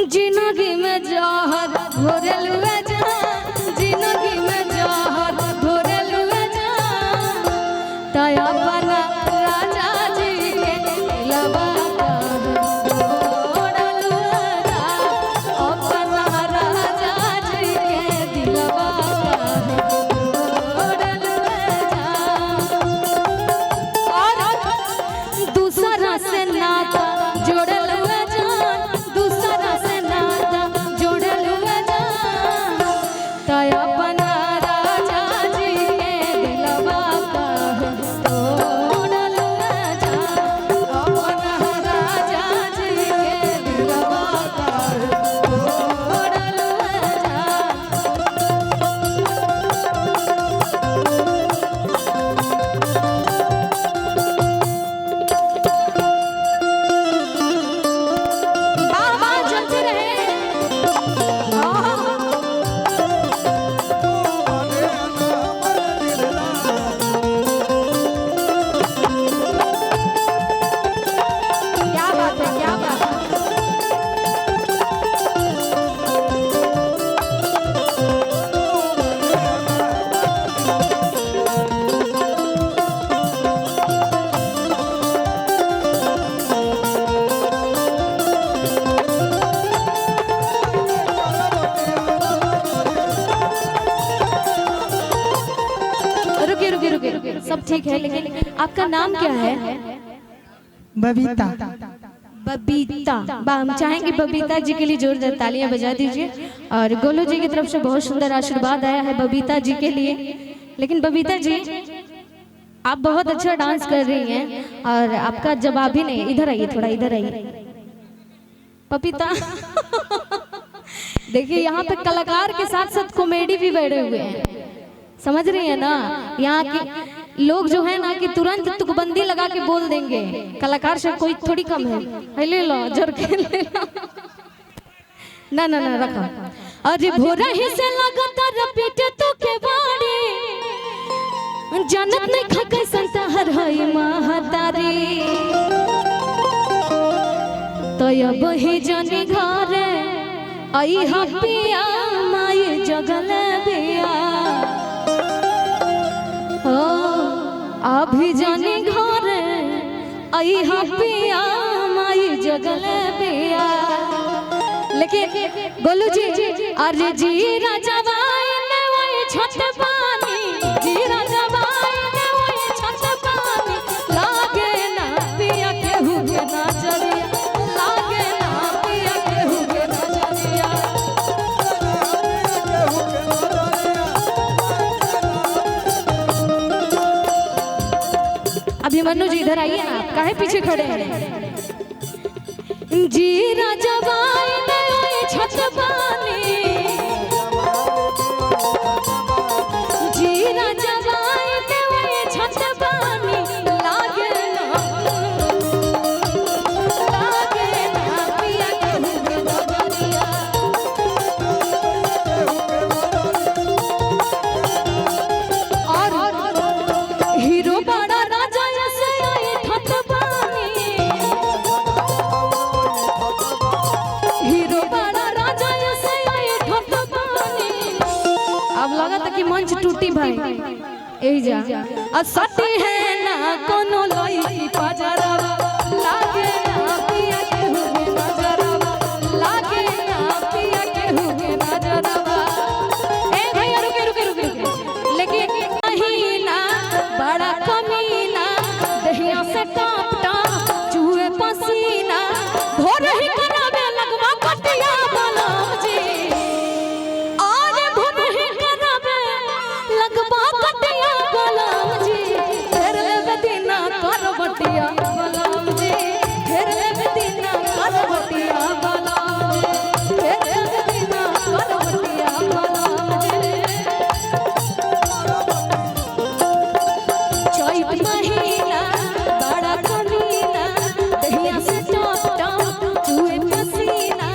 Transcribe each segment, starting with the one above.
जिंदगी में जहर घोरल हुए जान, जिंदगी में जहर घोरल हुए जान, तया बना राजा जी के लबा घोरल हुए जान, अपना राजा जी के दिलवा घोरल हुए जान, और दूसरा से नाता जोड़ल हुए जान, दूसरा से नाता जोड़ल हुए जान, तया बना राजा जी के दिलवा तोड़ल हुए जान, अपना राजा जी के दिलवा तोड़ल हुए जान। बार चलते रहे क्या बात है, क्या बात है। रुकिए रुकिए रुकिए रुकिए, सब ठीक है, लेकिन आपका नाम क्या है? बबीता। बबीता। हम चाहेंगे बबीता जी के लिए जोरदार तालियां बजा दीजिए। और गोलू जी की तरफ से बहुत सुंदर आशीर्वाद आया है बबीता जी के लिए। लेकिन बबीता जी, आप बहुत अच्छा डांस कर रही हैं और आपका जवाब ही नहीं। इधर आइए, थोड़ा इधर आइए बबीता। देखिए, यहाँ पे कलाकार के साथ साथ कॉमेडी भी बैठे हुए हैं, समझ रही है ना। यहाँ के लोग जो है ना कि तुरंत तुकबंदी लगा के बोल देंगे, कलाकार से कोई थोड़ी कम है, ले लो जोर के ले लो। ना ना ना रखो। अरे भोरा ही से लगता रपीटे तो के बाड़ी, जानत नहीं खा कैसन तहर है महतारी, तो अब ही जानी घर आई हपिया माई जगल बिया, अभी जाने घर आई हपिया माई जगल बिया। लेकिन गोलू जी, अरे जी राजा बाई ने वही छत पानी, जी राजा बाई ने वही छत पानी, लागे ना पिया के हुए नजरिया, लागे ना पिया के हुए नजरिया। अभिमन्यु जी इधर आइए ना, आप काहे पीछे खड़े हैं? जी राजा बाई ने वही छत पानी, जी राजा बाई ने वही छत पानी, लागे ना पिया के हुए नजरिया। और हीरो बड़ा राजा ऐसे आई छत पानी, हीरो बड़ा राजा ऐसे आई छत पानी। अब लगा था कि मंच टूटी भाई, यही जा असती है ना कोनो लोई पजरवा, लागे ना पिया के हुए नजरवा, लागे ना पिया के हुए नजरवा। ए भैया रुके रुके रुके रुके, लेकिन नहीं ना बड़ा कमीना, दहिया से कांपता चूहे पसीना, भोर ही करावे लगवा कटिया बलम जी, आज भोर ही करावे लगवा कटिया बलम जी, फेर लेवे दिना करवटिया बलम जी, फेर लेवे दिना करवटिया बलम जी, फेर लेवे दिना करवटिया बलम जी। चैत महीना बड़ा कमीना, दहिया से टप टप चूहे पसीना,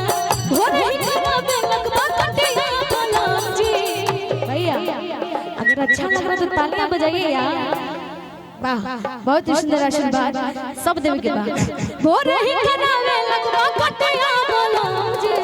भोर ही करावे लगवा कटिया बलम जी। भैया अगर अच्छा लग रहा तो तालियां बजाइए यार। वाह, बहुत ही सुंदर आशीर्वाद सब देवी के बाद। भोर ही करावे लगवा कटिया बलम जी।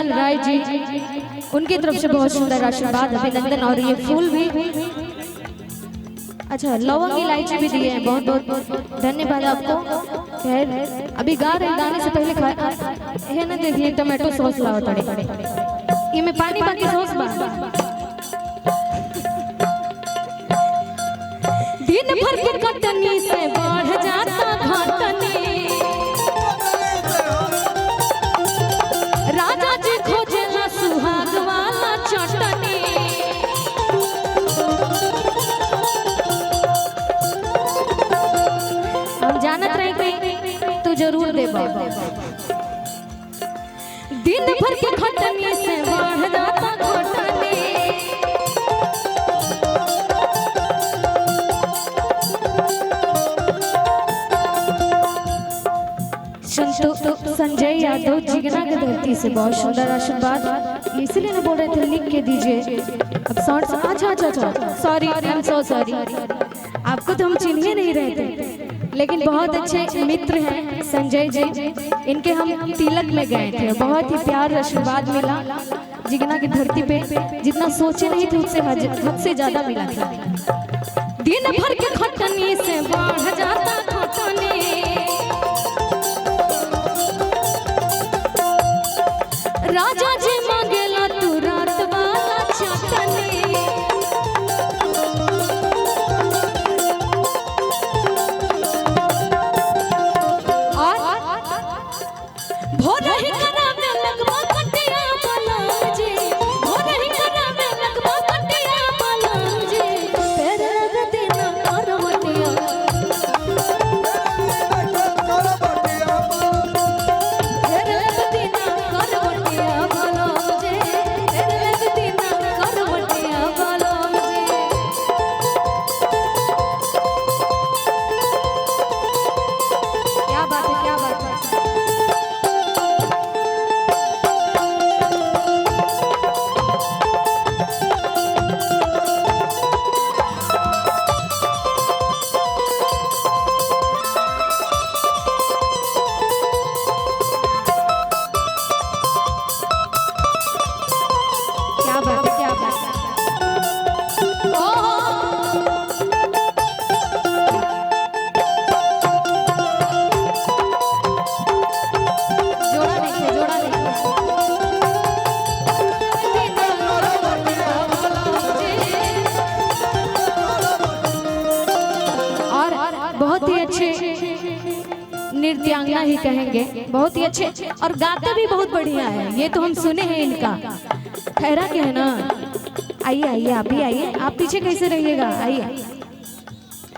विशाल राय जी, उनकी तरफ से बहुत सुंदर आशीर्वाद, अभिनंदन। और ये फूल भी, अच्छा लवंग इलायची भी दिए हैं, बहुत बहुत धन्यवाद आपको। खैर अभी गा रहे, गाने से पहले है ना, देखिए टमाटो सॉस लाओ तड़े, ये में पानी बाकी सॉस बा। दिन भर के कटनी से बढ़ जाता घटनी, राजा जी खोजेला सुहाग वाला चटनी। हम जानत रहे कि तू जरूर देबा। दिन भर के खटनी से बढ़ जाता घटनी, संजय यादव जिगना की धरती से बहुत सुंदर आशीर्वाद, इसलिए ना बोल रहे थे लिख के दीजिए। अब शॉर्ट्स, अच्छा sorry, I am so sorry, आपको तो हम चिन्ह नहीं रहे थे, लेकिन बहुत अच्छे मित्र हैं संजय जी, इनके हम तिलक में गए थे, बहुत ही प्यार आशीर्वाद मिला जिगना की धरती पे, जितना सोचे नहीं थे उससे हद से ज्यादा मिला था। दिन भर के खटनी से बढ़ जाता खटनी, राजा जी मांगेला तू रात वाला चटनी। और भोर ही करावे लगवा कटिया बलम जी, भोर ही करावे लगवा कटिया बलम जी, तेरे रगदिना करवटिया, तेरे रगदिना करवटिया बलम जी, तेरे रगदिना करवटिया बलम जी। क्या बात है, क्या बात है। क्या बात है, क्या बात है। जोड़ा देखिए, जोड़ा देखिए। और बहुत ही अच्छे नृत्यांगना ही कहेंगे, बहुत ही अच्छे, और गाते भी बहुत बढ़िया है, ये तो हम सुने हैं इनका। ठहरा के है ना, आइए आइए, आप भी आइए, आप पीछे कैसे रहिएगा, आइए।